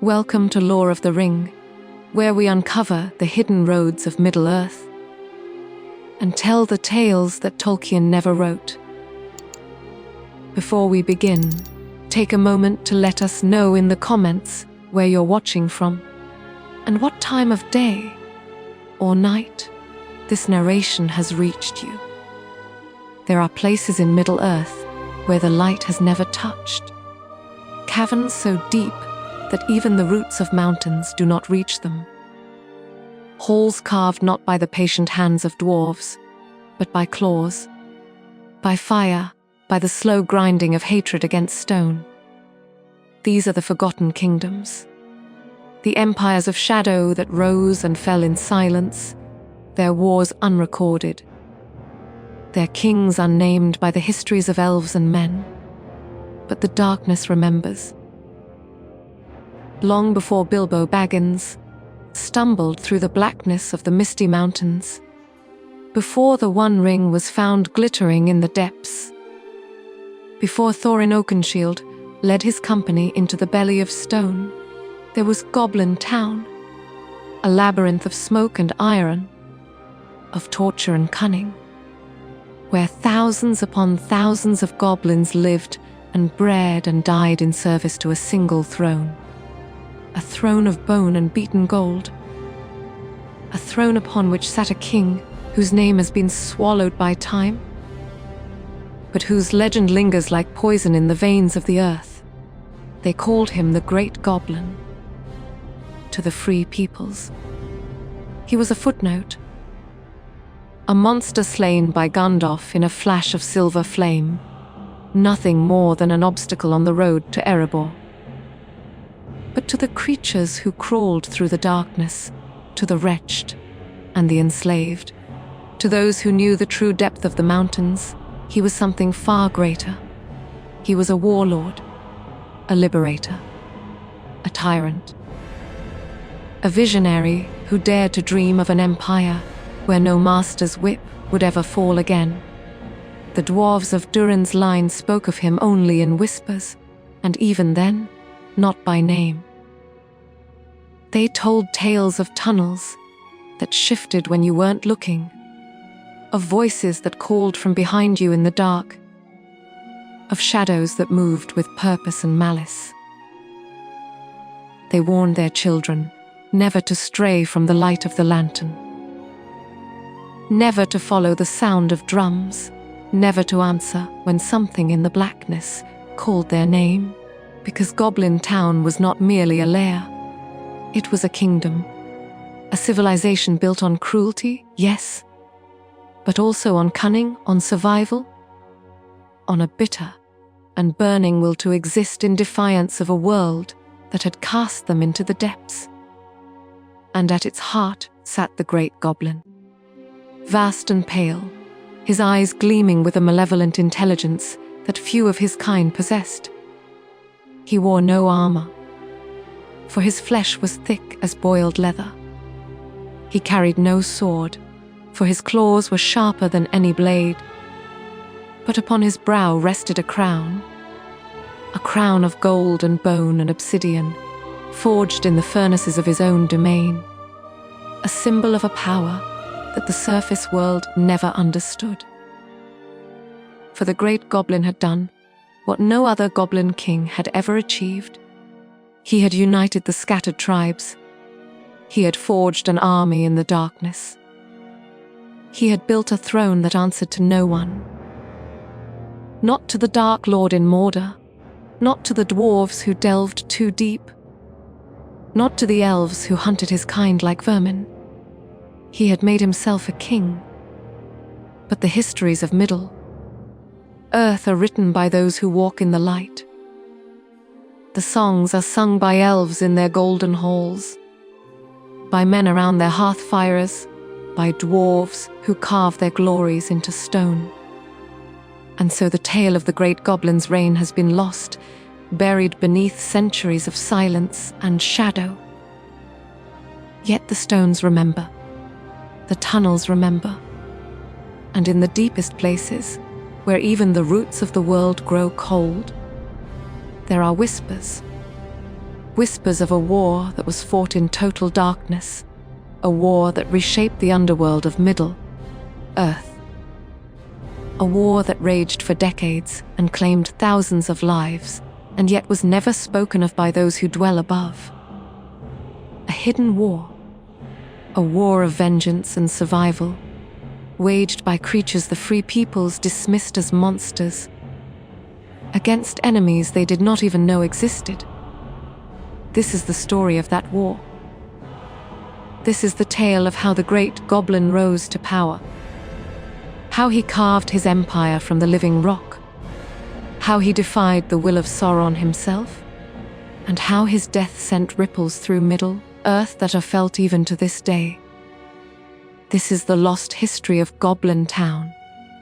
Welcome to Lore of the Ring, where we uncover the hidden roads of Middle-earth and tell the tales that Tolkien never wrote. Before we begin, take a moment to let us know in the comments where you're watching from and what time of day or night this narration has reached you. There are places in Middle-earth where the light has never touched, caverns so deep that even the roots of mountains do not reach them. Halls carved not by the patient hands of dwarves, but by claws, by fire, by the slow grinding of hatred against stone. These are the forgotten kingdoms, the empires of shadow that rose and fell in silence, their wars unrecorded, their kings unnamed by the histories of elves and men. But the darkness remembers. Long before Bilbo Baggins stumbled through the blackness of the Misty Mountains, before the One Ring was found glittering in the depths, before Thorin Oakenshield led his company into the belly of stone, there was Goblin-town, a labyrinth of smoke and iron, of torture and cunning, where thousands upon thousands of goblins lived and bred and died in service to a single throne. A throne of bone and beaten gold. A throne upon which sat a king whose name has been swallowed by time, but whose legend lingers like poison in the veins of the earth. They called him the Great Goblin. To the free peoples, he was a footnote, a monster slain by Gandalf in a flash of silver flame, nothing more than an obstacle on the road to Erebor. But to the creatures who crawled through the darkness, to the wretched and the enslaved, to those who knew the true depth of the mountains, he was something far greater. He was a warlord, a liberator, a tyrant, a visionary who dared to dream of an empire where no master's whip would ever fall again. The dwarves of Durin's line spoke of him only in whispers, and even then, not by name. They told tales of tunnels that shifted when you weren't looking, of voices that called from behind you in the dark, of shadows that moved with purpose and malice. They warned their children never to stray from the light of the lantern, never to follow the sound of drums, never to answer when something in the blackness called their name, because Goblin-town was not merely a lair. It was a kingdom, a civilization built on cruelty, yes, but also on cunning, on survival, on a bitter and burning will to exist in defiance of a world that had cast them into the depths. And at its heart sat the Great Goblin, vast and pale, his eyes gleaming with a malevolent intelligence that few of his kind possessed. He wore no armor, for his flesh was thick as boiled leather. He carried no sword, for his claws were sharper than any blade. But upon his brow rested a crown of gold and bone and obsidian, forged in the furnaces of his own domain, a symbol of a power that the surface world never understood. For the Great Goblin had done what no other Goblin King had ever achieved. He had united the scattered tribes. He had forged an army in the darkness. He had built a throne that answered to no one. Not to the Dark Lord in Mordor, not to the dwarves who delved too deep, not to the elves who hunted his kind like vermin. He had made himself a king. But the histories of Middle-earth are written by those who walk in the light. The songs are sung by elves in their golden halls, by men around their hearth fires, by dwarves who carve their glories into stone. And so the tale of the Great Goblin's reign has been lost, buried beneath centuries of silence and shadow. Yet the stones remember, the tunnels remember, and in the deepest places, where even the roots of the world grow cold, there are whispers, Whispers of a war that was fought in total darkness, a war that reshaped the underworld of Middle-earth. A war that raged for decades and claimed thousands of lives, and yet was never spoken of by those who dwell above. A hidden war. A war of vengeance and survival, waged by creatures the free peoples dismissed as monsters, against enemies they did not even know existed. This is the story of that war. This is the tale of how the Great Goblin rose to power, how he carved his empire from the living rock, how he defied the will of Sauron himself, and how his death sent ripples through Middle-earth that are felt even to this day. This is the lost history of Goblin-town,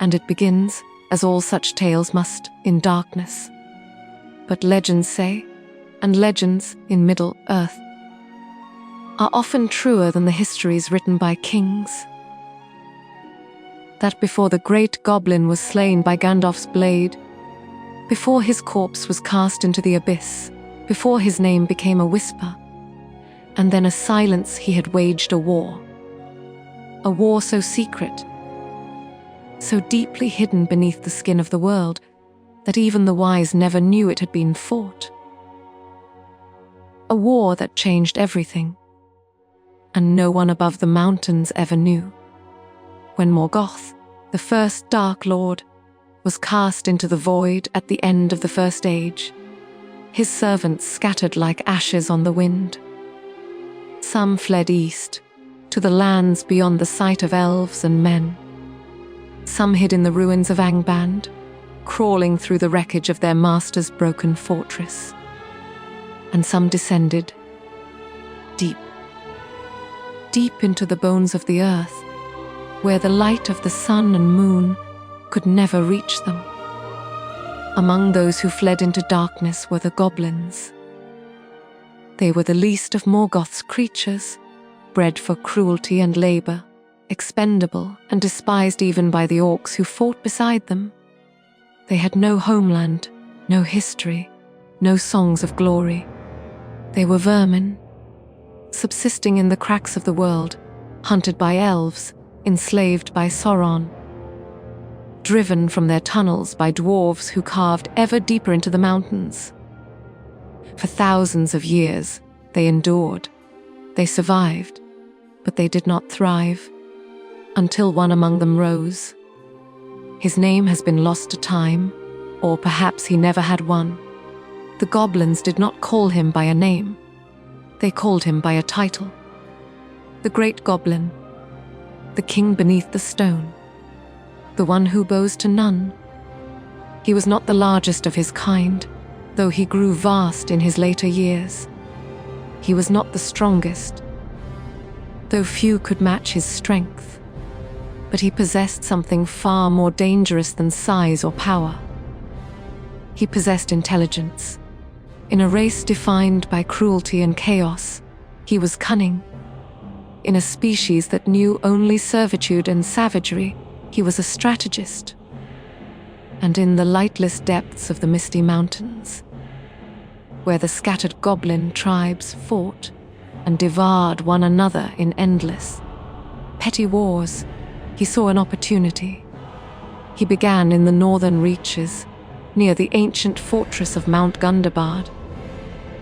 and it begins, as all such tales must, in darkness. But legends say, and legends in Middle-earth, are often truer than the histories written by kings. That before the Great Goblin was slain by Gandalf's blade, before his corpse was cast into the abyss, before his name became a whisper, and then a silence, he had waged a war so secret, so deeply hidden beneath the skin of the world, that even the wise never knew it had been fought. A war that changed everything, and no one above the mountains ever knew. When Morgoth, the first Dark Lord, was cast into the void at the end of the First Age, his servants scattered like ashes on the wind. Some fled east, to the lands beyond the sight of elves and men. Some hid in the ruins of Angband, crawling through the wreckage of their master's broken fortress. And some descended, deep into the bones of the earth, where the light of the sun and moon could never reach them. Among those who fled into darkness were the goblins. They were the least of Morgoth's creatures, bred for cruelty and labor, expendable and despised even by the orcs who fought beside them. They had no homeland, no history, no songs of glory. They were vermin, subsisting in the cracks of the world, hunted by elves, enslaved by Sauron, driven from their tunnels by dwarves who carved ever deeper into the mountains. For thousands of years, they endured. They survived, but they did not thrive, until one among them rose. His name has been lost to time, or perhaps he never had one. The goblins did not call him by a name. They called him by a title. The Great Goblin, the king beneath the stone, the one who bows to none. He was not the largest of his kind, though he grew vast in his later years. He was not the strongest, though few could match his strength. But he possessed something far more dangerous than size or power. He possessed intelligence. In a race defined by cruelty and chaos, he was cunning. In a species that knew only servitude and savagery, he was a strategist. And in the lightless depths of the Misty Mountains, where the scattered goblin tribes fought and devoured one another in endless, petty wars, he saw an opportunity. He began in the northern reaches, near the ancient fortress of Mount Gundabad,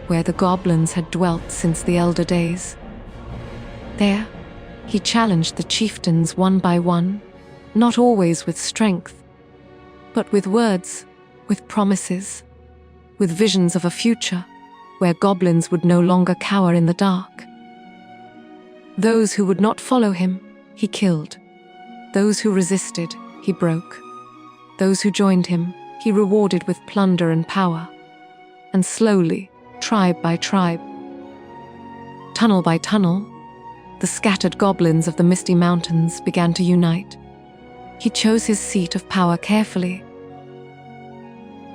where the goblins had dwelt since the elder days. There, he challenged the chieftains one by one, not always with strength, but with words, with promises, with visions of a future where goblins would no longer cower in the dark. Those who would not follow him, he killed. Those who resisted, he broke. Those who joined him, he rewarded with plunder and power. And slowly, tribe by tribe, tunnel by tunnel, the scattered goblins of the Misty Mountains began to unite. He chose his seat of power carefully.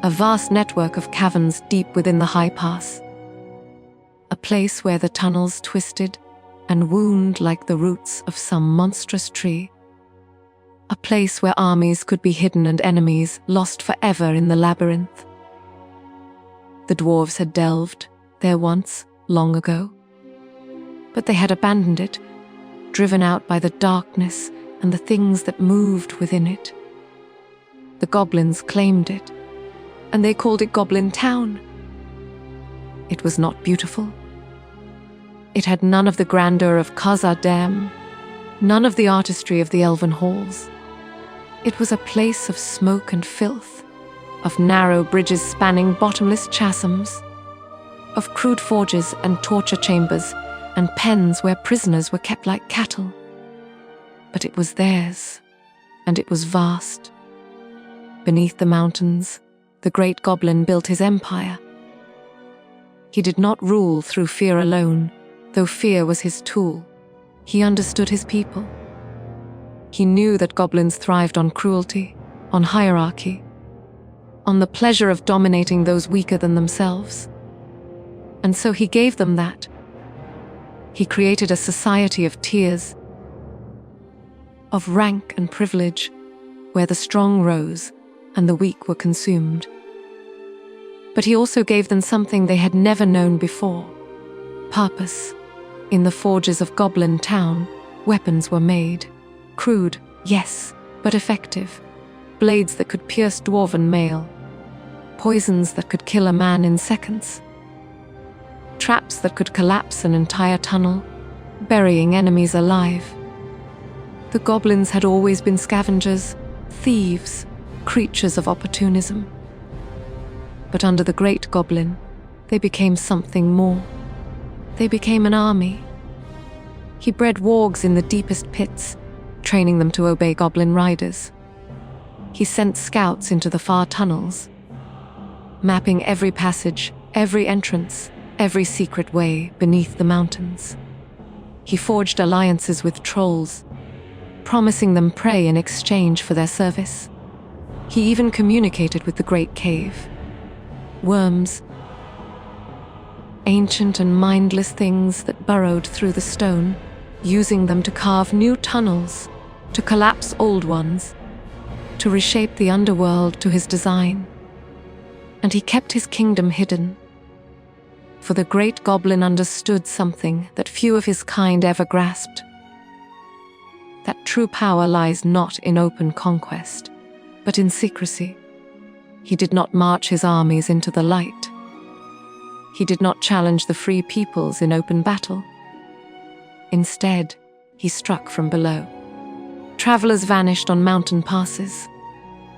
A vast network of caverns deep within the high pass. A place where the tunnels twisted and wound like the roots of some monstrous tree. A place where armies could be hidden and enemies lost forever in the labyrinth. The dwarves had delved, there once, long ago. But they had abandoned it, driven out by the darkness and the things that moved within it. The goblins claimed it, and they called it Goblin-town. It was not beautiful. It had none of the grandeur of Khazad-dûm, none of the artistry of the elven halls. It was a place of smoke and filth, of narrow bridges spanning bottomless chasms, of crude forges and torture chambers and pens where prisoners were kept like cattle. But it was theirs, and it was vast. Beneath the mountains, the Great Goblin built his empire. He did not rule through fear alone, though fear was his tool. He understood his people. He knew that goblins thrived on cruelty, on hierarchy, on the pleasure of dominating those weaker than themselves. And so he gave them that. He created a society of tiers, of rank and privilege, where the strong rose and the weak were consumed. But he also gave them something they had never known before: purpose. In the forges of Goblin-town, weapons were made. Crude, yes, but effective. Blades that could pierce dwarven mail. Poisons that could kill a man in seconds. Traps that could collapse an entire tunnel, burying enemies alive. The goblins had always been scavengers, thieves, creatures of opportunism. But under the Great Goblin, they became something more. They became an army. He bred wargs in the deepest pits, training them to obey goblin riders. He sent scouts into the far tunnels, mapping every passage, every entrance, every secret way beneath the mountains. He forged alliances with trolls, promising them prey in exchange for their service. He even communicated with the Great Cave. Worms, ancient and mindless things that burrowed through the stone, using them to carve new tunnels, to collapse old ones, to reshape the underworld to his design. And he kept his kingdom hidden. For the Great Goblin understood something that few of his kind ever grasped: that true power lies not in open conquest, but in secrecy. He did not march his armies into the light. He did not challenge the free peoples in open battle. Instead, he struck from below. Travelers vanished on mountain passes.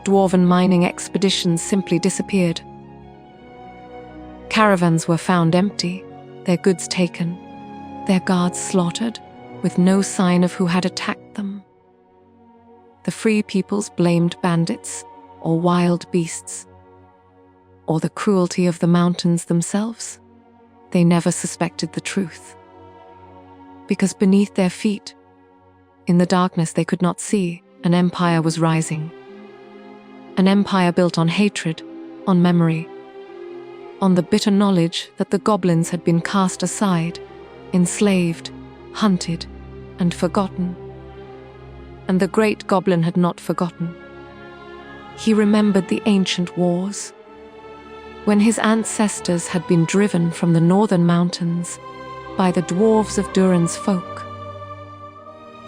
Dwarven mining expeditions simply disappeared. Caravans were found empty, their goods taken, their guards slaughtered, with no sign of who had attacked them. The free peoples blamed bandits, or wild beasts, or the cruelty of the mountains themselves. They never suspected the truth. Because beneath their feet, in the darkness they could not see, an empire was rising. An empire built on hatred, on memory, on the bitter knowledge that the goblins had been cast aside, enslaved, hunted, and forgotten. And the Great Goblin had not forgotten. He remembered the ancient wars, when his ancestors had been driven from the northern mountains by the dwarves of Durin's folk.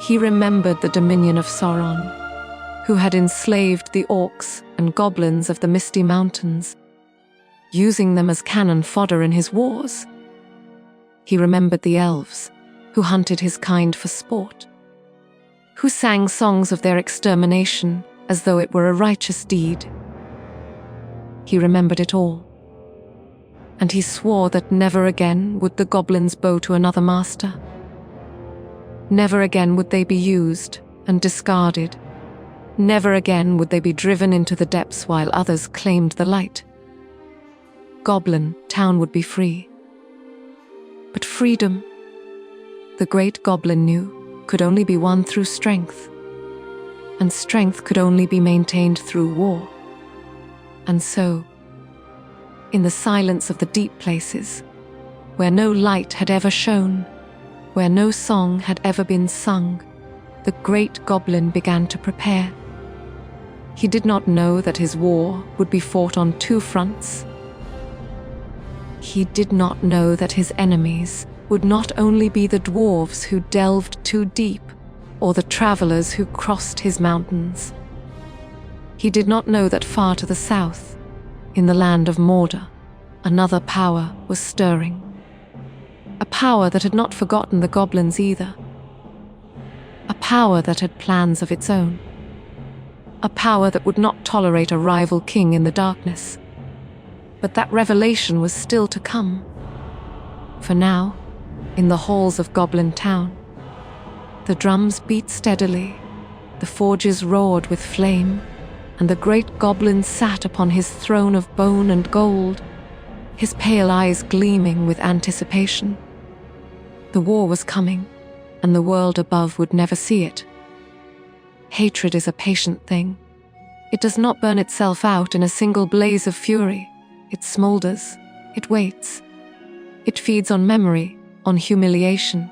He remembered the dominion of Sauron, who had enslaved the orcs and goblins of the Misty Mountains, using them as cannon fodder in his wars. He remembered the elves, who hunted his kind for sport, who sang songs of their extermination as though it were a righteous deed. He remembered it all, and he swore that never again would the goblins bow to another master. Never again would they be used and discarded. Never again would they be driven into the depths while others claimed the light. Goblin-town would be free. But freedom, the Great Goblin knew, could only be won through strength, and strength could only be maintained through war. And so, in the silence of the deep places, where no light had ever shone, where no song had ever been sung, the Great Goblin began to prepare. He did not know that his war would be fought on two fronts. He did not know that his enemies would not only be the dwarves who delved too deep, or the travelers who crossed his mountains. He did not know that far to the south, in the land of Mordor, another power was stirring. A power that had not forgotten the goblins either. A power that had plans of its own. A power that would not tolerate a rival king in the darkness. But that revelation was still to come. For now, in the halls of Goblin-town, the drums beat steadily, the forges roared with flame, and the great goblin sat upon his throne of bone and gold, his pale eyes gleaming with anticipation. The war was coming, and the world above would never see it. Hatred is a patient thing. It does not burn itself out in a single blaze of fury. It smolders, it waits. It feeds on memory, on humiliation,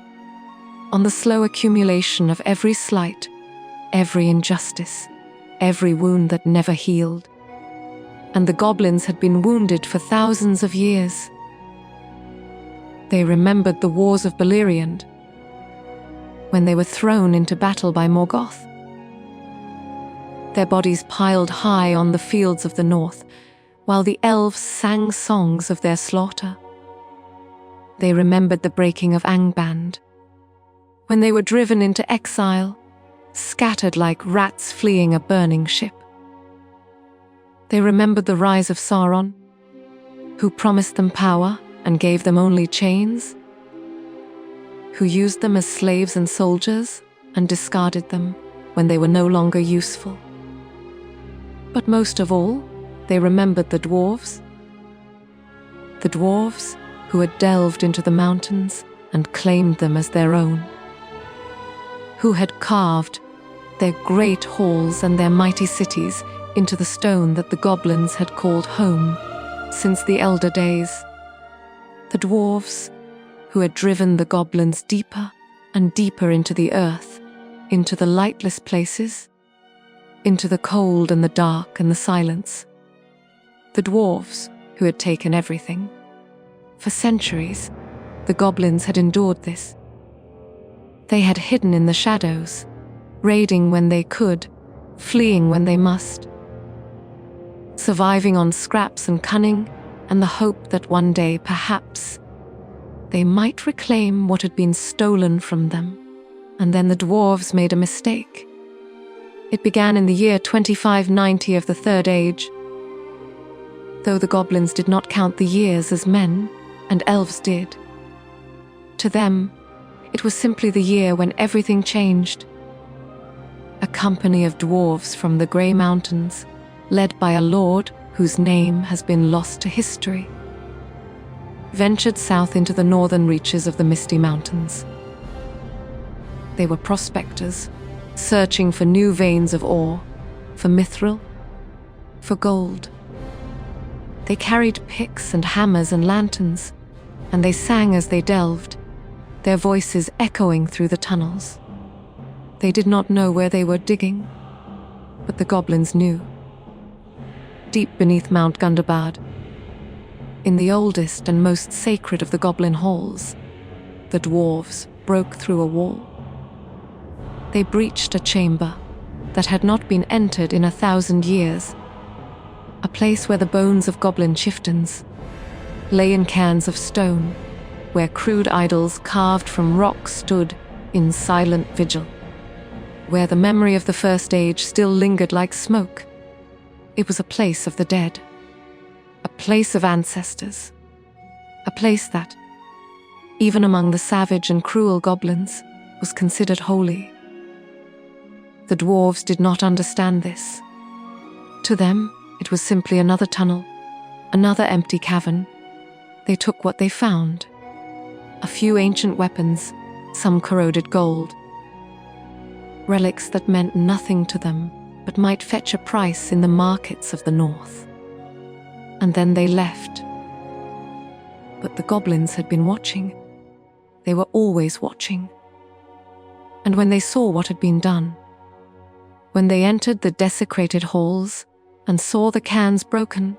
on the slow accumulation of every slight, every injustice, every wound that never healed. And the goblins had been wounded for thousands of years. They remembered the wars of Beleriand, when they were thrown into battle by Morgoth. Their bodies piled high on the fields of the north, while the elves sang songs of their slaughter. They remembered the breaking of Angband, when they were driven into exile, scattered like rats fleeing a burning ship. They remembered the rise of Sauron, who promised them power and gave them only chains, who used them as slaves and soldiers and discarded them when they were no longer useful. But most of all, they remembered the dwarves who had delved into the mountains and claimed them as their own, who had carved their great halls and their mighty cities into the stone that the goblins had called home since the elder days, the dwarves who had driven the goblins deeper and deeper into the earth, into the lightless places, into the cold and the dark and the silence, the dwarves who had taken everything. For centuries, the goblins had endured this. They had hidden in the shadows, raiding when they could, fleeing when they must, surviving on scraps and cunning and the hope that one day, perhaps, they might reclaim what had been stolen from them. And then the dwarves made a mistake. It began in the year 2590 of the Third Age. Though the goblins did not count the years as men, and elves did. To them, it was simply the year when everything changed. A company of dwarves from the Grey Mountains, led by a lord whose name has been lost to history, ventured south into the northern reaches of the Misty Mountains. They were prospectors, searching for new veins of ore, for mithril, for gold. They carried picks and hammers and lanterns, and they sang as they delved, their voices echoing through the tunnels. They did not know where they were digging, but the goblins knew. Deep beneath Mount Gundabad, in the oldest and most sacred of the goblin halls, the dwarves broke through a wall. They breached a chamber that had not been entered in 1,000 years, a place where the bones of goblin chieftains lay in cairns of stone, where crude idols carved from rock stood in silent vigil, where the memory of the First Age still lingered like smoke. It was a place of the dead, a place of ancestors, a place that, even among the savage and cruel goblins, was considered holy. The dwarves did not understand this. To them, it was simply another tunnel, another empty cavern. They took what they found: a few ancient weapons, some corroded gold, relics that meant nothing to them but might fetch a price in the markets of the north. And then they left. But the goblins had been watching. They were always watching. And when they saw what had been done, when they entered the desecrated halls and saw the cairns broken,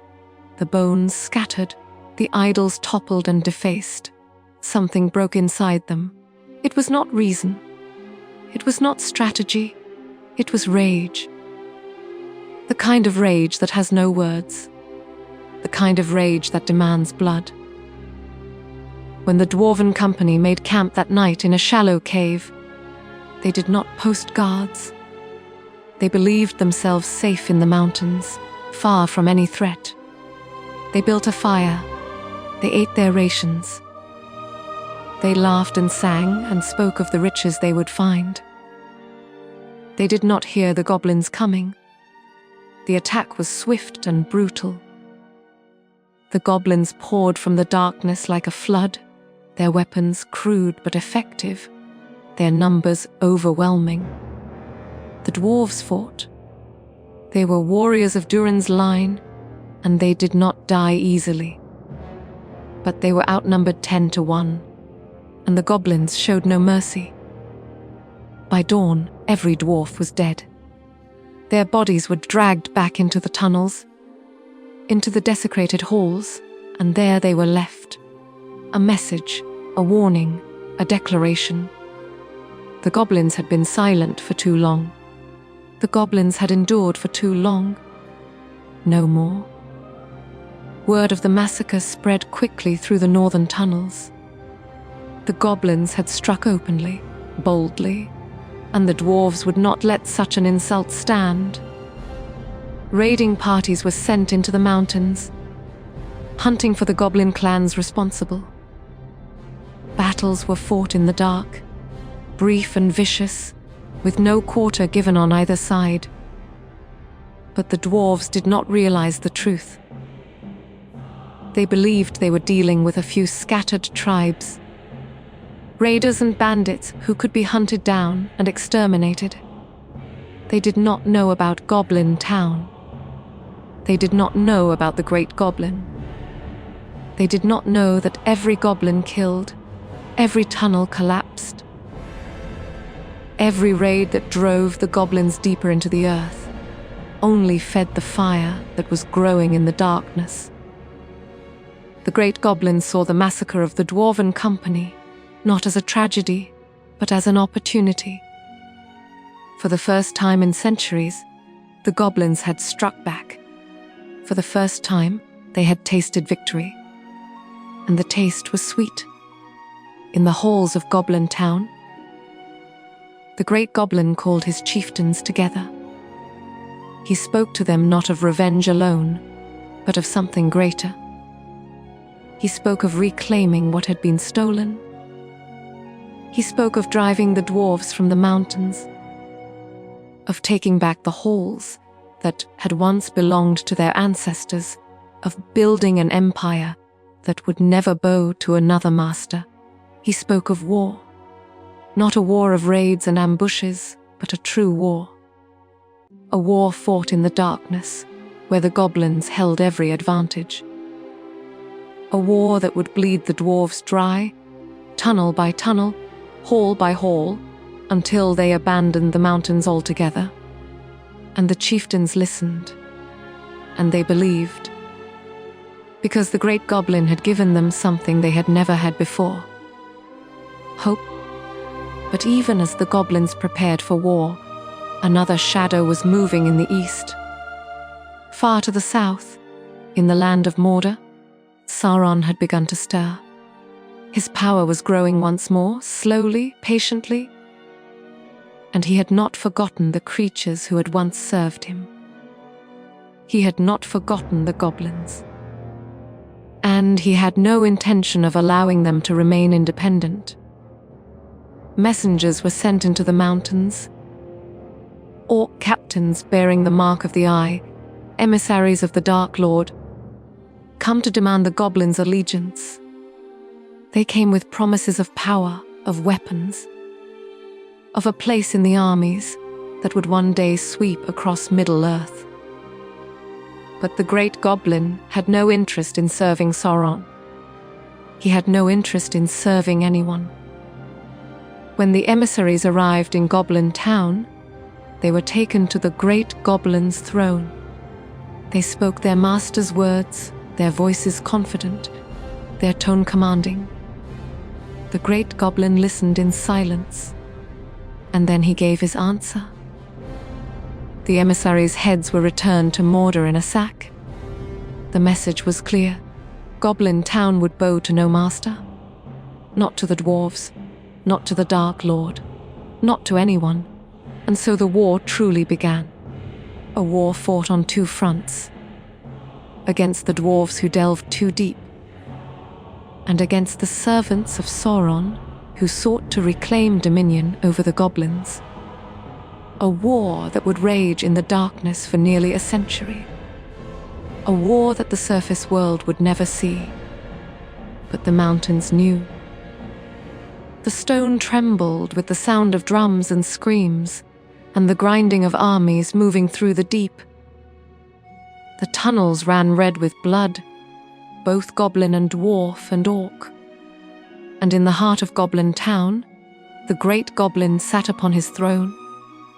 the bones scattered, The idols toppled and defaced. Something broke inside them. It was not reason. It was not strategy. It was rage. The kind of rage that has no words. The kind of rage that demands blood. When the Dwarven company made camp that night in a shallow cave, they did not post guards. They believed themselves safe in the mountains, far from any threat. They built a fire. They ate their rations. They laughed and sang and spoke of the riches they would find. They did not hear the goblins coming. The attack was swift and brutal. The goblins poured from the darkness like a flood, their weapons crude but effective, their numbers overwhelming. The dwarves fought. They were warriors of Durin's line, and they did not die easily. But they were outnumbered 10-1, and the goblins showed no mercy. By dawn, every dwarf was dead. Their bodies were dragged back into the tunnels, into the desecrated halls, and there they were left. A message, a warning, a declaration. The goblins had been silent for too long. The goblins had endured for too long. No more. Word of the massacre spread quickly through the northern tunnels. The goblins had struck openly, boldly, and the dwarves would not let such an insult stand. Raiding parties were sent into the mountains, hunting for the goblin clans responsible. Battles were fought in the dark, brief and vicious, with no quarter given on either side. But the dwarves did not realize the truth. They believed they were dealing with a few scattered tribes, raiders and bandits who could be hunted down and exterminated. They did not know about Goblin-town. They did not know about the Great Goblin. They did not know that every goblin killed, every tunnel collapsed, every raid that drove the goblins deeper into the earth only fed the fire that was growing in the darkness. The Great Goblin saw the massacre of the Dwarven company not as a tragedy, but as an opportunity. For the first time in centuries, the goblins had struck back. For the first time, they had tasted victory. And the taste was sweet. In the halls of Goblin-town, the Great Goblin called his chieftains together. He spoke to them not of revenge alone, but of something greater. He spoke of reclaiming what had been stolen. He spoke of driving the dwarves from the mountains, of taking back the halls that had once belonged to their ancestors, of building an empire that would never bow to another master. He spoke of war, not a war of raids and ambushes, but a true war. A war fought in the darkness, where the goblins held every advantage. A war that would bleed the dwarves dry, tunnel by tunnel, hall by hall, until they abandoned the mountains altogether. And the chieftains listened, and they believed, because the Great Goblin had given them something they had never had before: hope. But even as the goblins prepared for war, another shadow was moving in the east. Far to the south, in the land of Mordor, Sauron had begun to stir. His power was growing once more, slowly, patiently, and he had not forgotten the creatures who had once served him. He had not forgotten the goblins. And he had no intention of allowing them to remain independent. Messengers were sent into the mountains, orc captains bearing the mark of the eye, emissaries of the Dark Lord, come to demand the goblins' allegiance. They came with promises of power, of weapons, of a place in the armies that would one day sweep across Middle-earth. But the Great Goblin had no interest in serving Sauron. He had no interest in serving anyone. When the emissaries arrived in Goblin-town, they were taken to the Great Goblin's throne. They spoke their master's words, their voices confident, their tone commanding. The Great Goblin listened in silence, and then he gave his answer. The emissaries' heads were returned to Mordor in a sack. The message was clear. Goblin-town would bow to no master. Not to the dwarves, not to the Dark Lord, not to anyone. And so the war truly began. A war fought on two fronts. Against the dwarves who delved too deep, and against the servants of Sauron who sought to reclaim dominion over the goblins. A war that would rage in the darkness for nearly a century. A war that the surface world would never see. But the mountains knew. The stone trembled with the sound of drums and screams, and the grinding of armies moving through the deep. The tunnels ran red with blood, both goblin and dwarf and orc. And in the heart of Goblin-town, the Great Goblin sat upon his throne,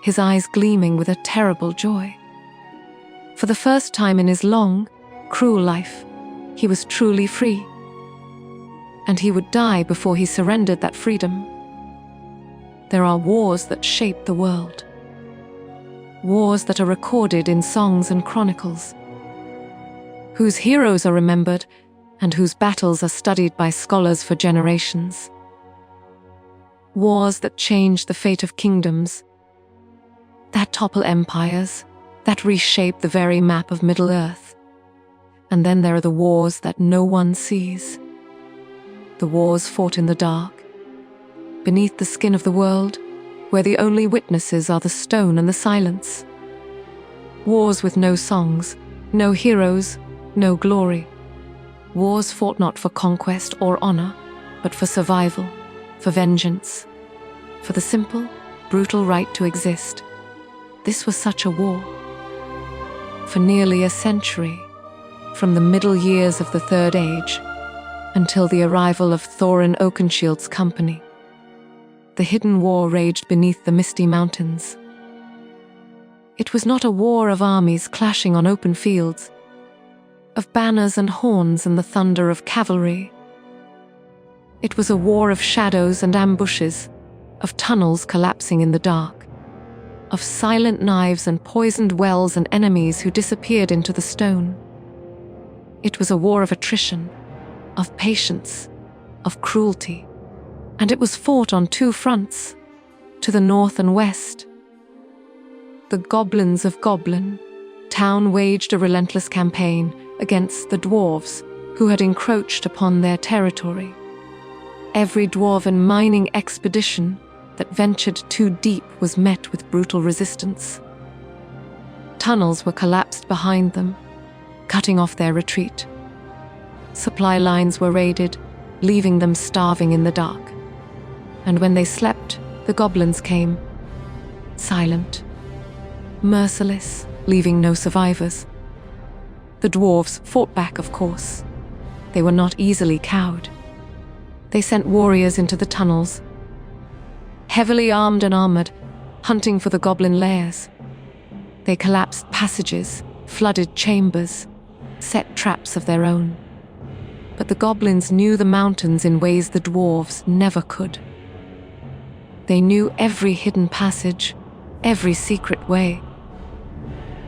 his eyes gleaming with a terrible joy. For the first time in his long, cruel life, he was truly free. And he would die before he surrendered that freedom. There are wars that shape the world. Wars that are recorded in songs and chronicles, whose heroes are remembered and whose battles are studied by scholars for generations. Wars that change the fate of kingdoms, that topple empires, that reshape the very map of Middle-earth. And then there are the wars that no one sees. The wars fought in the dark, beneath the skin of the world, where the only witnesses are the stone and the silence. Wars with no songs, no heroes, no glory. Wars fought not for conquest or honor, but for survival, for vengeance, for the simple, brutal right to exist. This was such a war. For nearly a century, from the middle years of the Third Age, until the arrival of Thorin Oakenshield's company, the hidden war raged beneath the Misty Mountains. It was not a war of armies clashing on open fields, of banners and horns and the thunder of cavalry. It was a war of shadows and ambushes, of tunnels collapsing in the dark, of silent knives and poisoned wells and enemies who disappeared into the stone. It was a war of attrition, of patience, of cruelty, and it was fought on two fronts, to the north and west. The goblins of Goblin-town waged a relentless campaign against the dwarves who had encroached upon their territory. Every dwarven mining expedition that ventured too deep was met with brutal resistance. Tunnels were collapsed behind them, cutting off their retreat. Supply lines were raided, leaving them starving in the dark. And when they slept, the goblins came, silent, merciless, leaving no survivors. The dwarves fought back, of course. They were not easily cowed. They sent warriors into the tunnels, heavily armed and armored, hunting for the goblin lairs. They collapsed passages, flooded chambers, set traps of their own. But the goblins knew the mountains in ways the dwarves never could. They knew every hidden passage, every secret way,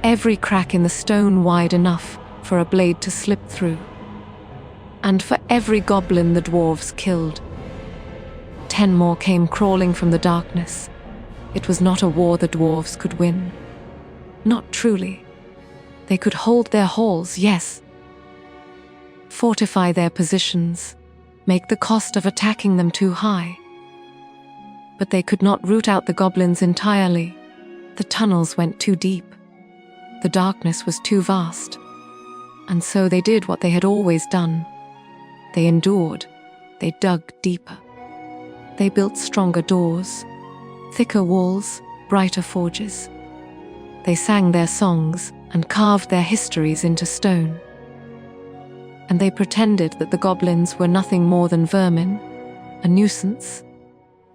every crack in the stone wide enough for a blade to slip through. And for every goblin the dwarves killed, 10 more came crawling from the darkness. It was not a war the dwarves could win. Not truly. They could hold their halls, yes. Fortify their positions, make the cost of attacking them too high. But they could not root out the goblins entirely. The tunnels went too deep. The darkness was too vast. And so they did what they had always done. They endured. They dug deeper. They built stronger doors, thicker walls, brighter forges. They sang their songs and carved their histories into stone. And they pretended that the goblins were nothing more than vermin, a nuisance,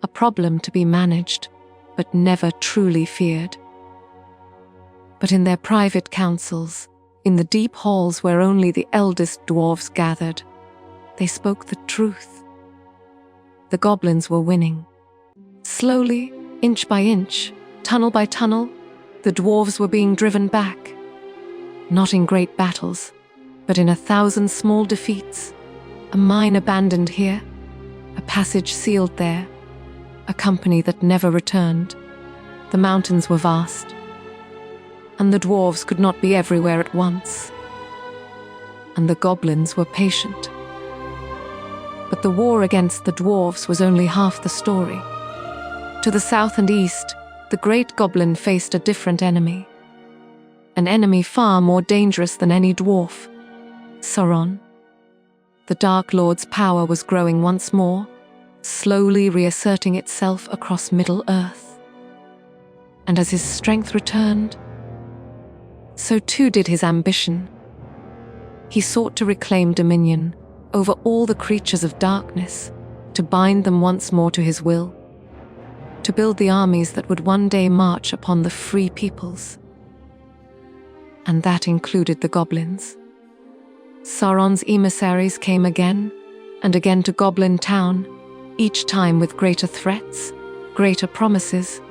a problem to be managed, but never truly feared. But in their private councils, in the deep halls where only the eldest dwarves gathered, They spoke the truth. The goblins were winning. Slowly, inch by inch, tunnel by tunnel, the dwarves were being driven back. Not in great battles, but in 1,000 small defeats. A mine abandoned here, a passage sealed there, a company that never returned. The mountains were vast, and the dwarves could not be everywhere at once. And the goblins were patient. But the war against the dwarves was only half the story. To the south and east, the Great Goblin faced a different enemy. An enemy far more dangerous than any dwarf, Sauron. The Dark Lord's power was growing once more, slowly reasserting itself across Middle-earth. And as his strength returned, so too did his ambition. He sought to reclaim dominion over all the creatures of darkness, to bind them once more to his will, to build the armies that would one day march upon the free peoples. And that included the goblins. Sauron's emissaries came again and again to Goblin-town, each time with greater threats, greater promises,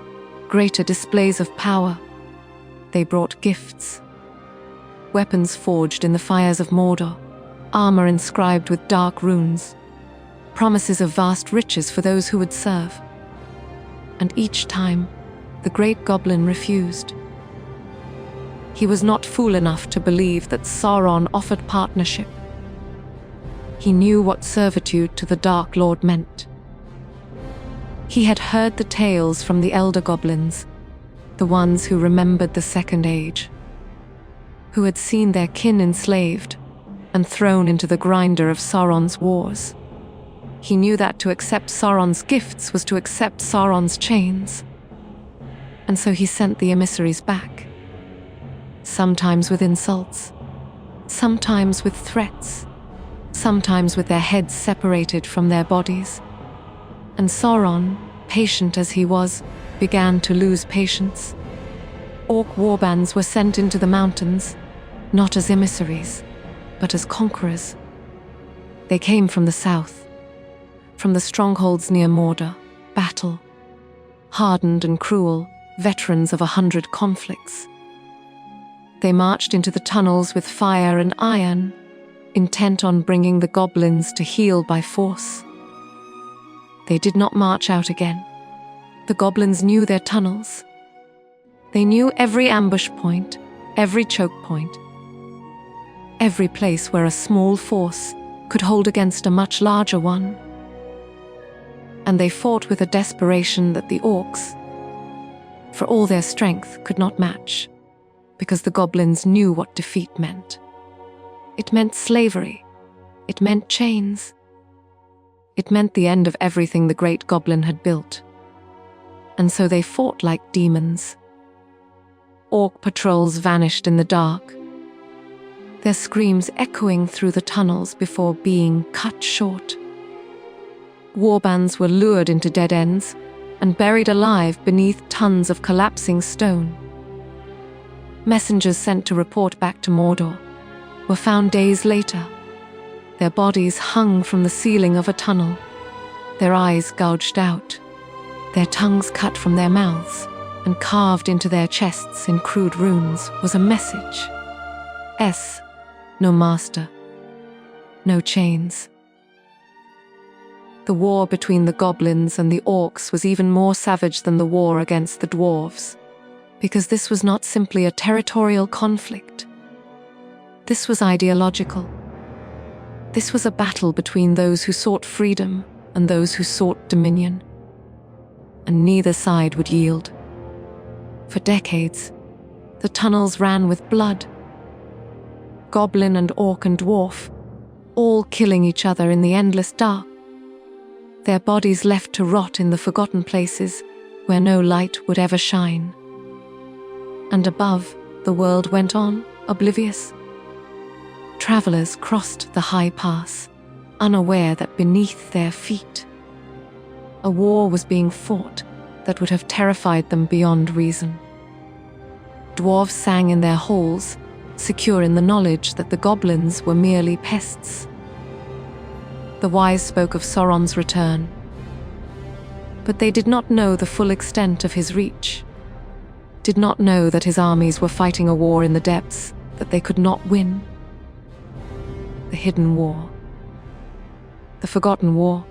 greater displays of power. They brought gifts. Weapons forged in the fires of Mordor, armor inscribed with dark runes, promises of vast riches for those who would serve. And each time, the Great Goblin refused. He was not fool enough to believe that Sauron offered partnership. He knew what servitude to the Dark Lord meant. He had heard the tales from the elder goblins, the ones who remembered the Second Age, who had seen their kin enslaved and thrown into the grinder of Sauron's wars. He knew that to accept Sauron's gifts was to accept Sauron's chains. And so he sent the emissaries back, sometimes with insults, sometimes with threats, sometimes with their heads separated from their bodies. And Sauron, patient as he was, began to lose patience. Orc warbands were sent into the mountains, not as emissaries, but as conquerors. They came from the south, from the strongholds near Mordor, battle, hardened and cruel, veterans of 100 conflicts. They marched into the tunnels with fire and iron, intent on bringing the goblins to heel by force. They did not march out again. The goblins knew their tunnels. They knew every ambush point, every choke point, every place where a small force could hold against a much larger one. And they fought with a desperation that the orcs, for all their strength, could not match, because the goblins knew what defeat meant. It meant slavery. It meant chains. It meant the end of everything the Great Goblin had built. And so they fought like demons. Orc patrols vanished in the dark, their screams echoing through the tunnels before being cut short. Warbands were lured into dead ends and buried alive beneath tons of collapsing stone. Messengers sent to report back to Mordor were found days later. Their bodies hung from the ceiling of a tunnel, their eyes gouged out, their tongues cut from their mouths, and carved into their chests in crude runes was a message. No master, no chains. The war between the goblins and the orcs was even more savage than the war against the dwarves, because this was not simply a territorial conflict. This was ideological. This was a battle between those who sought freedom and those who sought dominion. And neither side would yield. For decades, the tunnels ran with blood. Goblin and orc and dwarf, all killing each other in the endless dark. Their bodies left to rot in the forgotten places where no light would ever shine. And above, the world went on, oblivious. Travelers crossed the high pass, unaware that beneath their feet, a war was being fought that would have terrified them beyond reason. Dwarves sang in their halls, secure in the knowledge that the goblins were merely pests. the wise spoke of Sauron's return. But they did not know the full extent of his reach, did not know that his armies were fighting a war in the depths that they could not win. The hidden war. The forgotten war.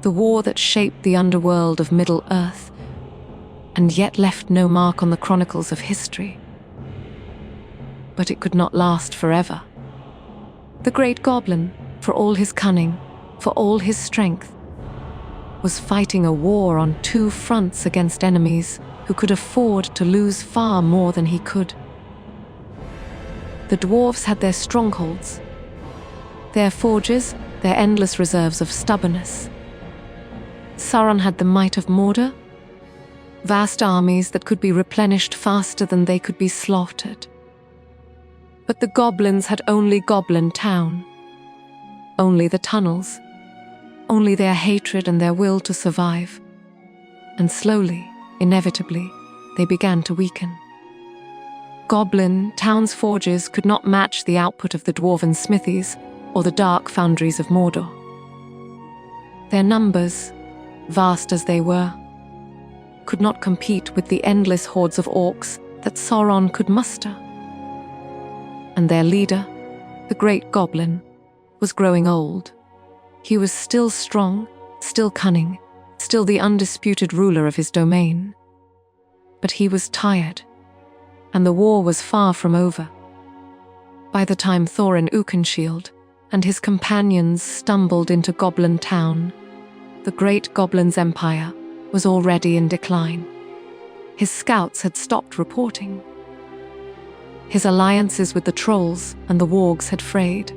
The war that shaped the underworld of Middle-earth, and yet left no mark on the chronicles of history. But it could not last forever. The Great Goblin, for all his cunning, for all his strength, was fighting a war on two fronts against enemies who could afford to lose far more than he could. The dwarves had their strongholds, their forges, their endless reserves of stubbornness. Sauron had the might of Mordor, vast armies that could be replenished faster than they could be slaughtered. But the goblins had only Goblin-town, only the tunnels, only their hatred and their will to survive. And slowly, inevitably, they began to weaken. Goblin-town's forges could not match the output of the dwarven smithies or the dark foundries of Mordor. Their numbers, vast as they were, could not compete with the endless hordes of orcs that Sauron could muster. And their leader, the Great Goblin, was growing old. He was still strong, still cunning, still the undisputed ruler of his domain. But he was tired, and the war was far from over. By the time Thorin Oakenshield and his companions stumbled into Goblin-town, the Great Goblin's empire was already in decline. His scouts had stopped reporting. His alliances with the trolls and the wargs had frayed.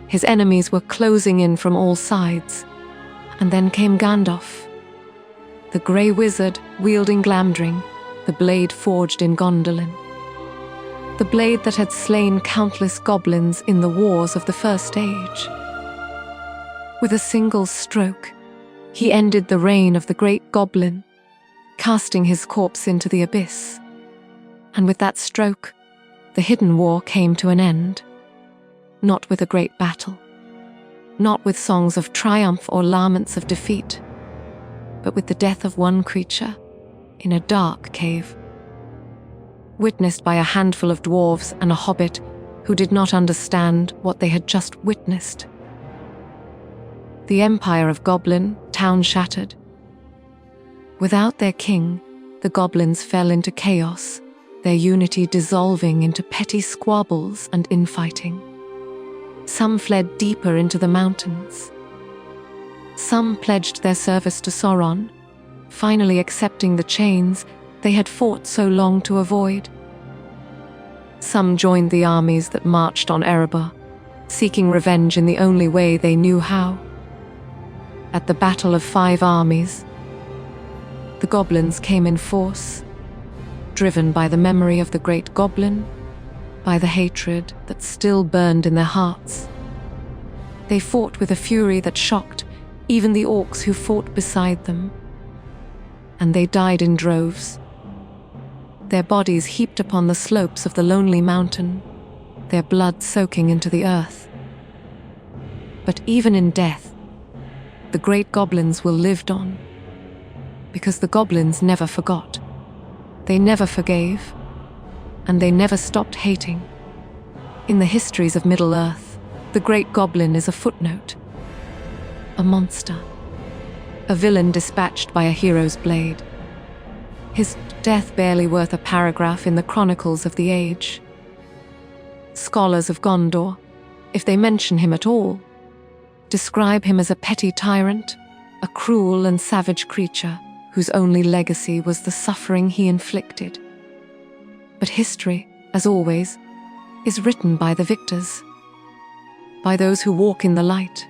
His enemies were closing in from all sides. And then came Gandalf, the grey wizard wielding Glamdring, the blade forged in Gondolin. The blade that had slain countless goblins in the wars of the First Age. With a single stroke, he ended the reign of the Great Goblin, casting his corpse into the abyss. And with that stroke, the hidden war came to an end. Not with a great battle, not with songs of triumph or laments of defeat, but with the death of one creature in a dark cave, witnessed by a handful of dwarves and a hobbit who did not understand what they had just witnessed. The empire of Goblin-town shattered. Without their king, the goblins fell into chaos, their unity dissolving into petty squabbles and infighting. Some fled deeper into the mountains. Some pledged their service to Sauron, finally accepting the chains they had fought so long to avoid. Some joined the armies that marched on Erebor, seeking revenge in the only way they knew how. At the Battle of Five Armies, the goblins came in force, driven by the memory of the Great Goblin, by the hatred that still burned in their hearts. They fought with a fury that shocked even the orcs who fought beside them. And they died in droves, their bodies heaped upon the slopes of the lonely mountain, their blood soaking into the earth. But even in death, the Great Goblins will lived on, because the goblins never forgot. They never forgave, and they never stopped hating. In the histories of Middle-earth, the Great Goblin is a footnote, a monster, a villain dispatched by a hero's blade. His death barely worth a paragraph in the chronicles of the age. Scholars of Gondor, if they mention him at all, describe him as a petty tyrant, a cruel and savage creature whose only legacy was the suffering he inflicted. But history, as always, is written by the victors, by those who walk in the light,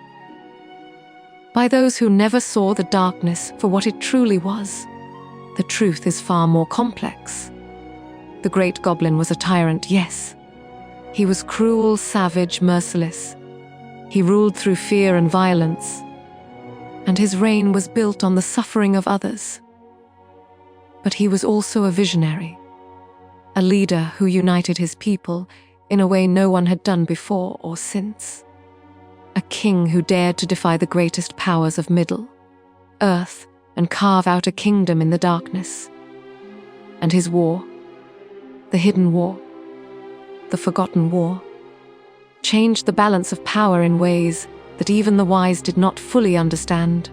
by those who never saw the darkness for what it truly was. The truth is far more complex. The Great Goblin was a tyrant, yes. He was cruel, savage, merciless. He ruled through fear and violence, and his reign was built on the suffering of others. But he was also a visionary, a leader who united his people in a way no one had done before or since. a king who dared to defy the greatest powers of Middle-earth and carve out a kingdom in the darkness. And his war, the hidden war, the forgotten war, changed the balance of power in ways that even the wise did not fully understand.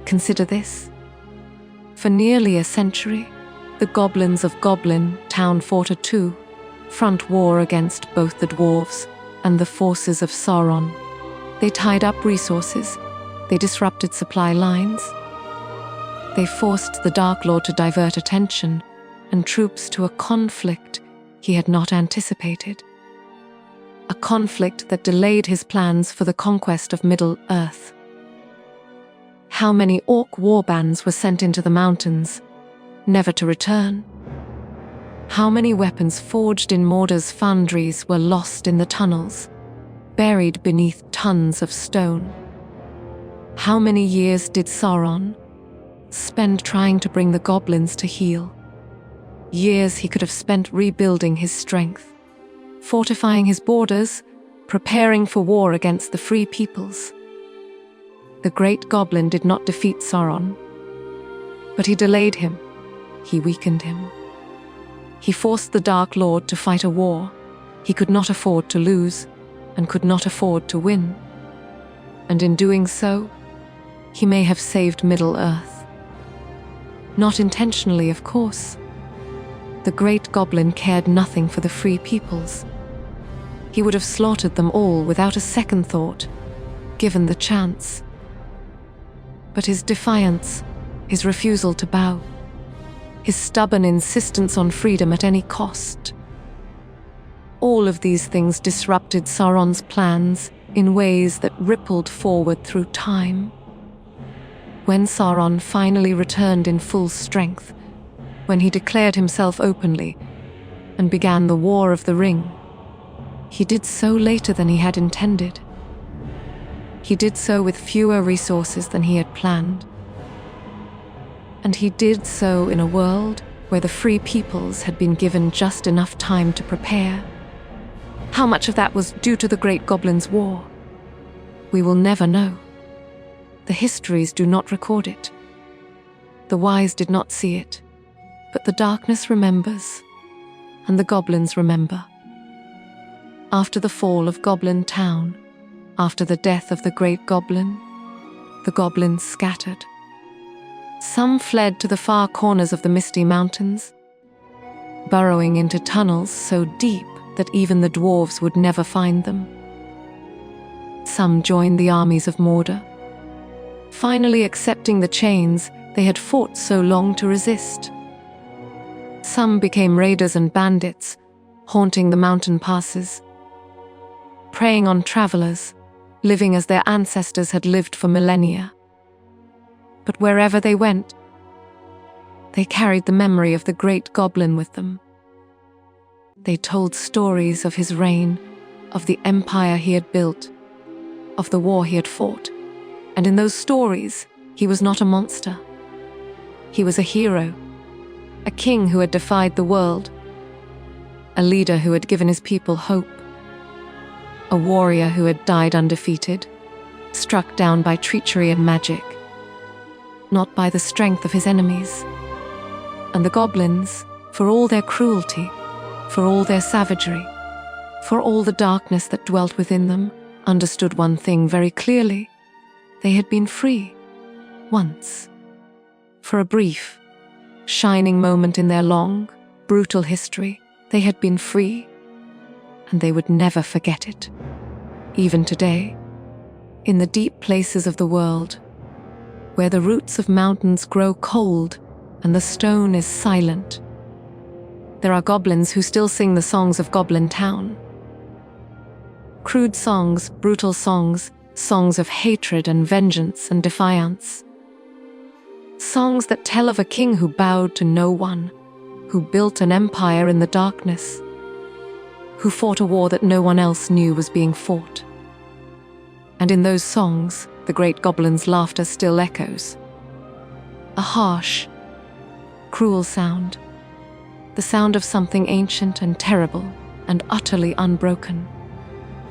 Consider this. For nearly a century, the goblins of Goblin-town fought a two-front war against both the dwarves and the forces of Sauron. They tied up resources, they disrupted supply lines, they forced the Dark Lord to divert attention and troops to a conflict he had not anticipated. A conflict that delayed his plans for the conquest of Middle-earth. How many orc warbands were sent into the mountains, never to return? How many weapons forged in Mordor's foundries were lost in the tunnels, buried beneath tons of stone? How many years did Sauron spend trying to bring the goblins to heel? Years he could have spent rebuilding his strength, fortifying his borders, preparing for war against the free peoples. The Great Goblin did not defeat Sauron, but he delayed him, he weakened him. He forced the Dark Lord to fight a war he could not afford to lose and could not afford to win. And in doing so, he may have saved Middle-earth. Not intentionally, of course. The Great Goblin cared nothing for the free peoples. He would have slaughtered them all without a second thought, given the chance. But his defiance, his refusal to bow, his stubborn insistence on freedom at any cost, all of these things disrupted Sauron's plans in ways that rippled forward through time. When Sauron finally returned in full strength, when he declared himself openly and began the War of the Ring, he did so later than he had intended. He did so with fewer resources than he had planned. And he did so in a world where the free peoples had been given just enough time to prepare. How much of that was due to the Great Goblin's war? We will never know. The histories do not record it. The wise did not see it, but the darkness remembers, and the goblins remember. After the fall of Goblin-town, after the death of the Great Goblin, the goblins scattered. Some fled to the far corners of the Misty Mountains, burrowing into tunnels so deep that even the dwarves would never find them. Some joined the armies of Mordor, finally accepting the chains they had fought so long to resist. Some became raiders and bandits, haunting the mountain passes, preying on travelers, living as their ancestors had lived for millennia. But wherever they went, they carried the memory of the Great Goblin with them. They told stories of his reign, of the empire he had built, of the war he had fought. And in those stories, he was not a monster. He was a hero, a king who had defied the world, a leader who had given his people hope, a warrior who had died undefeated, struck down by treachery and magic, not by the strength of his enemies. And the goblins, for all their cruelty, for all their savagery, for all the darkness that dwelt within them, understood one thing very clearly. They had been free, once. For a brief, shining moment in their long, brutal history, they had been free, and they would never forget it. Even today, in the deep places of the world, where the roots of mountains grow cold and the stone is silent, there are goblins who still sing the songs of Goblin-town. Crude songs, brutal songs, songs of hatred and vengeance and defiance. Songs that tell of a king who bowed to no one, who built an empire in the darkness, who fought a war that no one else knew was being fought. And in those songs, the Great Goblin's laughter still echoes. A harsh, cruel sound, the sound of something ancient and terrible and utterly unbroken,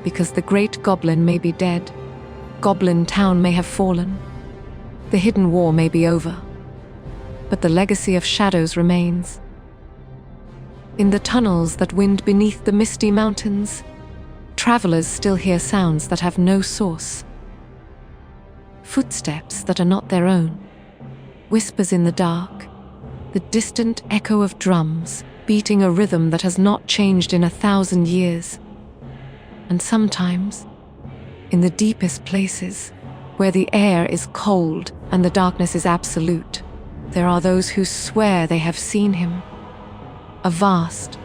because the Great Goblin may be dead, Goblin-town may have fallen, the hidden war may be over, but the legacy of shadows remains. In the tunnels that wind beneath the Misty Mountains, travelers still hear sounds that have no source. Footsteps that are not their own, whispers in the dark, the distant echo of drums beating a rhythm that has not changed in 1,000 years. And sometimes, in the deepest places, where the air is cold and the darkness is absolute, there are those who swear they have seen him. A vast,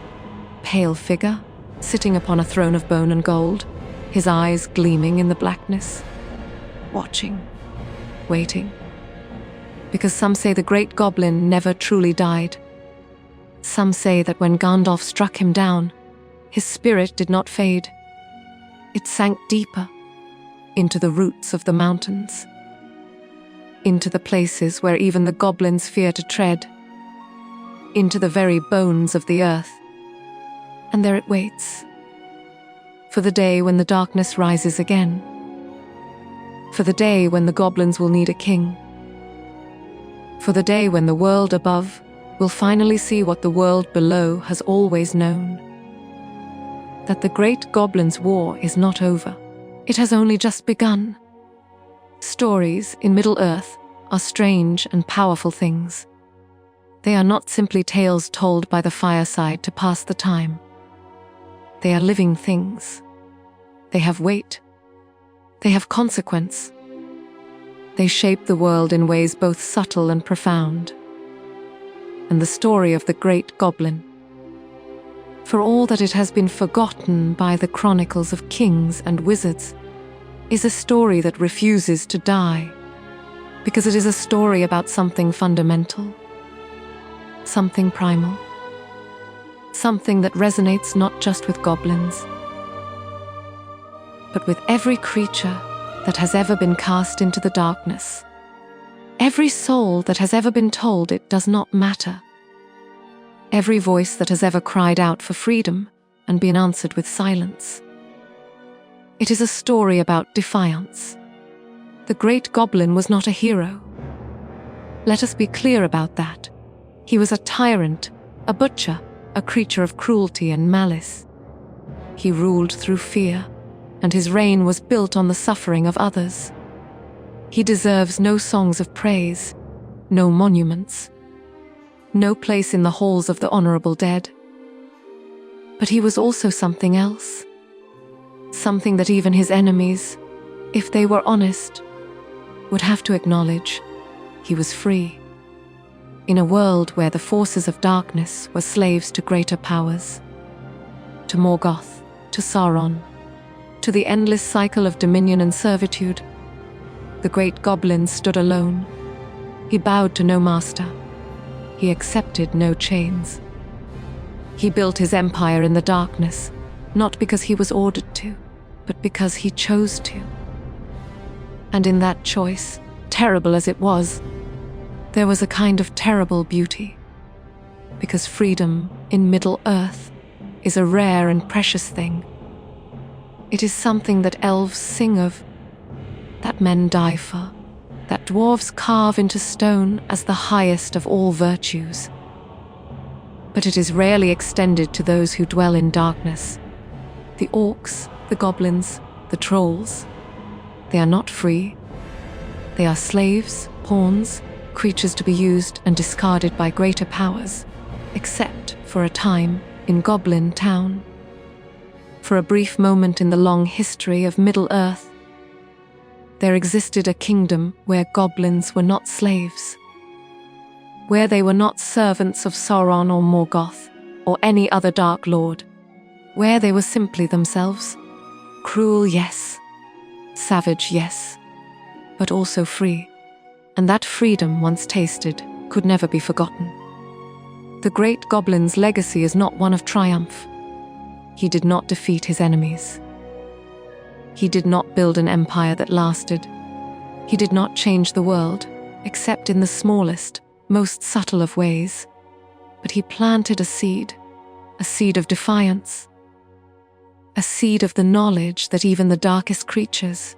pale figure, sitting upon a throne of bone and gold, his eyes gleaming in the blackness, watching, waiting. Because some say the Great Goblin never truly died. Some say that when Gandalf struck him down, his spirit did not fade. It sank deeper, into the roots of the mountains, into the places where even the goblins fear to tread, into the very bones of the earth. And there it waits, for the day when the darkness rises again, for the day when the goblins will need a king, for the day when the world above will finally see what the world below has always known, that the Great Goblin's war is not over. It has only just begun. Stories in Middle-earth are strange and powerful things. They are not simply tales told by the fireside to pass the time. They are living things. They have weight. They have consequence. They shape the world in ways both subtle and profound. And the story of the Great Goblin, for all that it has been forgotten by the chronicles of kings and wizards, is a story that refuses to die, because it is a story about something fundamental, something primal, something that resonates not just with goblins, but with every creature that has ever been cast into the darkness, every soul that has ever been told it does not matter, every voice that has ever cried out for freedom and been answered with silence. It is a story about defiance. The Great Goblin was not a hero. Let us be clear about that. He was a tyrant, a butcher, a creature of cruelty and malice. He ruled through fear, and his reign was built on the suffering of others. He deserves no songs of praise, no monuments, no place in the halls of the honorable dead. But he was also something else, something that even his enemies, if they were honest, would have to acknowledge. He was free, in a world where the forces of darkness were slaves to greater powers, to Morgoth, to Sauron, to the endless cycle of dominion and servitude. The Great Goblin stood alone. He bowed to no master. He accepted no chains. He built his empire in the darkness, not because he was ordered to, but because he chose to. And in that choice, terrible as it was, there was a kind of terrible beauty, because freedom in Middle-earth is a rare and precious thing. It is something that elves sing of, that men die for, that dwarves carve into stone as the highest of all virtues. But it is rarely extended to those who dwell in darkness. The orcs, the goblins, the trolls. They are not free. They are slaves, pawns, creatures to be used and discarded by greater powers, except for a time in Goblin-town. For a brief moment in the long history of Middle-earth, there existed a kingdom where goblins were not slaves, where they were not servants of Sauron or Morgoth or any other Dark Lord, where they were simply themselves, cruel, yes, savage, yes, but also free, and that freedom, once tasted, could never be forgotten. The Great Goblin's legacy is not one of triumph. He did not defeat his enemies. He did not build an empire that lasted. He did not change the world, except in the smallest, most subtle of ways. But he planted a seed of defiance. a seed of the knowledge that even the darkest creatures,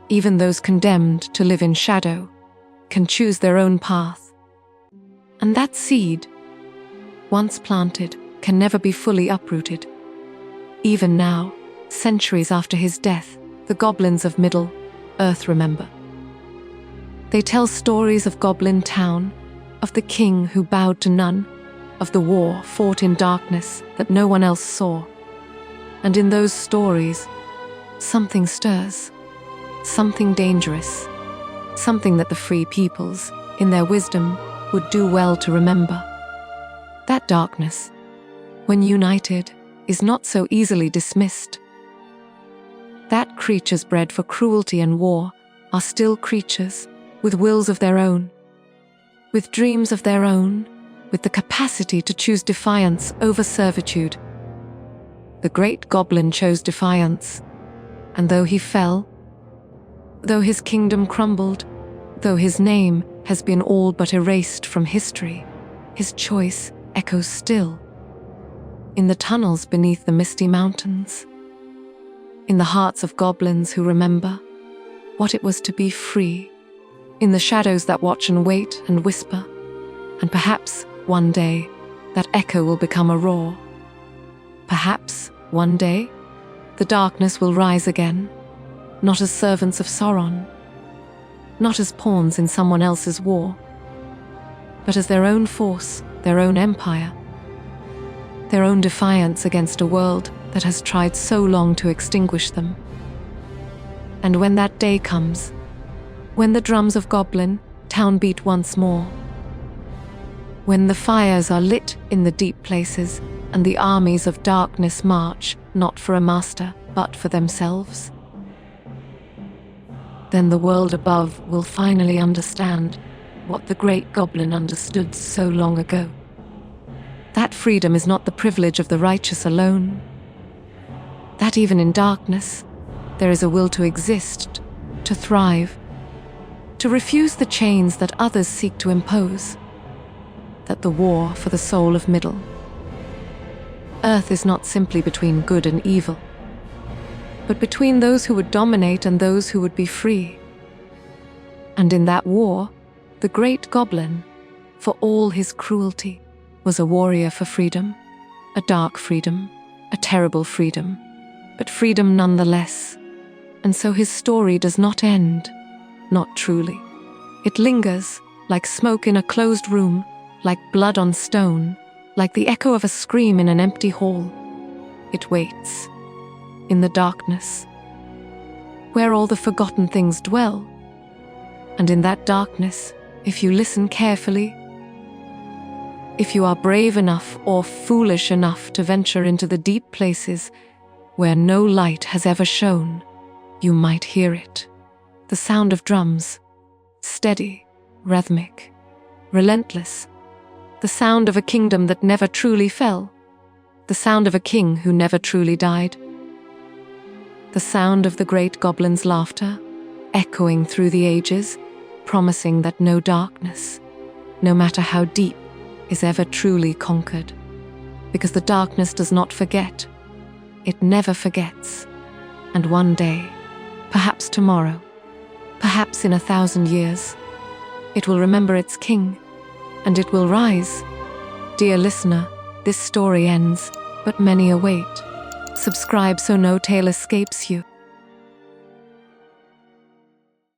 even those condemned to live in shadow, can choose their own path. And that seed, once planted, can never be fully uprooted. Even now, centuries after his death, the goblins of Middle-earth remember. They tell stories of Goblin-town, of the king who bowed to none, of the war fought in darkness that no one else saw. And in those stories, something stirs, something dangerous, something that the free peoples, in their wisdom, would do well to remember. That darkness, when united, is not so easily dismissed. That creatures bred for cruelty and war are still creatures with wills of their own, with dreams of their own, with the capacity to choose defiance over servitude. The Great Goblin chose defiance, and though he fell, though his kingdom crumbled, though his name has been all but erased from history, his choice echoes still. In the tunnels beneath the Misty Mountains, in the hearts of goblins who remember what it was to be free, in the shadows that watch and wait and whisper, and perhaps one day that echo will become a roar. Perhaps one day the darkness will rise again, not as servants of Sauron, not as pawns in someone else's war, but as their own force, their own empire, their own defiance against a world that has tried so long to extinguish them. And when that day comes, when the drums of Goblin-town beat once more, when the fires are lit in the deep places and the armies of darkness march not for a master but for themselves, then the world above will finally understand what the Great Goblin understood so long ago. That freedom is not the privilege of the righteous alone. That even in darkness, there is a will to exist, to thrive, to refuse the chains that others seek to impose. That the war for the soul of Middle-earth is not simply between good and evil, but between those who would dominate and those who would be free. And in that war, the Great Goblin, for all his cruelty, was a warrior for freedom, a dark freedom, a terrible freedom, but freedom nonetheless. And so his story does not end, not truly. It lingers, like smoke in a closed room, like blood on stone, like the echo of a scream in an empty hall. It waits, in the darkness, where all the forgotten things dwell. And in that darkness, if you listen carefully, if you are brave enough or foolish enough to venture into the deep places where no light has ever shone, you might hear it. The sound of drums, steady, rhythmic, relentless. The sound of a kingdom that never truly fell. The sound of a king who never truly died. The sound of the Great Goblin's laughter, echoing through the ages, promising that no darkness, no matter how deep, is ever truly conquered. Because the darkness does not forget. It never forgets. And one day, perhaps tomorrow, perhaps in 1,000 years, it will remember its king, and it will rise. Dear listener, this story ends, but many await. Subscribe so no tale escapes you.